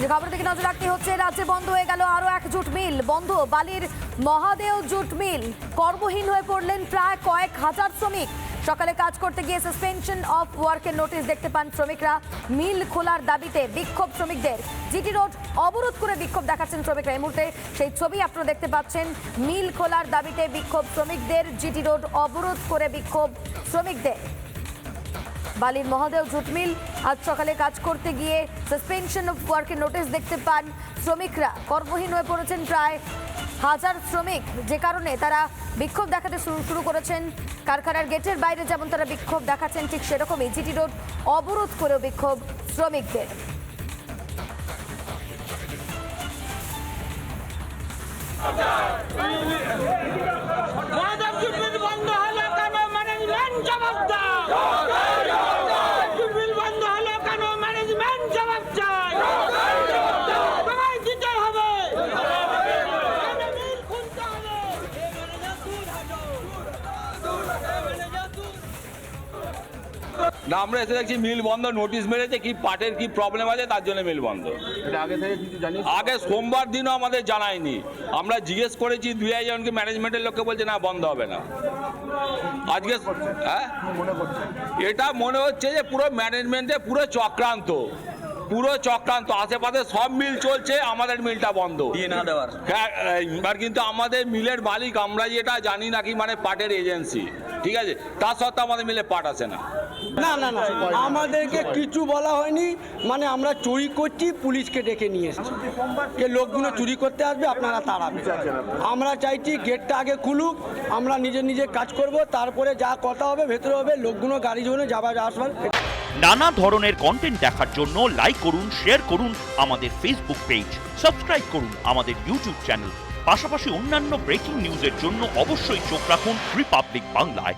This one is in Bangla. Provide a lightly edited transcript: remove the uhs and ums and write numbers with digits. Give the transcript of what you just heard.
যে খবর থেকে নজর রাখতে হচ্ছে, রাজ্যে বন্ধ হয়ে গেল আরো এক জুট মিল। বন্ধ বালির মহাদেও জুট মিল। কর্মহীন হয়ে পড়লেন প্রায় কয়েক হাজার শ্রমিক। সকালে কাজ করতে গিয়ে সাসপেনশন অফ ওয়ার্কের নোটিশ দেখতে পান শ্রমিকরা। মিল খোলার দাবিতে বিক্ষোভ শ্রমিকদের। জিটি রোড অবরোধ করে বিক্ষোভ দেখাচ্ছেন শ্রমিকরা। এই মুহূর্তে সেই ছবি আপনারা দেখতে পাচ্ছেন। মিল খোলার দাবিতে বিক্ষোভ শ্রমিকদের। জিটি রোড অবরোধ করে বিক্ষোভ শ্রমিকদের। বালির মহাদেও জুট মিল আজ সকালে কাজ করতে গিয়ে সাসপেনশন অফ ওয়ার্কের নোটিশ দেখতে পান শ্রমিকরা। কর্মহীন হয়ে পড়েছেন প্রায় হাজার শ্রমিক, যে কারণে তারা বিক্ষোভ দেখাতে শুরু করেছেন। কারখানার গেটের বাইরে যেমন তারা বিক্ষোভ দেখাচ্ছেন, ঠিক সেরকমই জিটি রোড অবরোধ করেও বিক্ষোভ শ্রমিকদের। না, আমরা এসে দেখছি মিল বন্ধ, নোটিশ মেরেছে, কি পাটের কি প্রবলেম আছে তার জন্য মিল বন্ধ। আগে সোমবার দিনও আমাদের জানায়নি। আমরা জিজ্ঞেস করেছি 2 জনকে, ম্যানেজমেন্টের লোককে বলছে না বন্ধ হবে না। আজকে হ্যাঁ এটা মনে হচ্ছে যে পুরো ম্যানেজমেন্টে পুরো চক্রান্ত। আশেপাশে সব মিল চলছে, আমাদের মিলটা বন্ধ হ্যাঁ। এবার কিন্তু আমাদের মিলের মালিক আমরা যেটা জানি নাকি মানে পাটের এজেন্সি, ঠিক আছে, তা সত্ত্বেও আমাদের মিলে পাট আসে না। না না না, আমাদেরকে কিছু বলা হয়নি। মানে আমরা চুরি করছি, পুলিশকে ডেকে নিয়ে এসেছি যে লোকগুলো চুরি করতে আসবে, আপনারা তাড়াবে। আমরা চাইছি গেটটা আগে খুলুক, আমরা নিজে কাজ করব, তারপরে যা কথা হবে ভেতরে হবে। লোকগুলো গাড়ি জন্য যাবার আসবার। নানা ধরনের কন্টেন্ট দেখার জন্য লাইক করুন, শেয়ার করুন আমাদের ফেসবুক পেজ, সাবস্ক্রাইব করুন আমাদের ইউটিউব চ্যানেল। পাশাপাশি অন্যান্য ব্রেকিং নিউজের জন্য অবশ্যই চোখ রাখুন রিপাবলিক বাংলায়।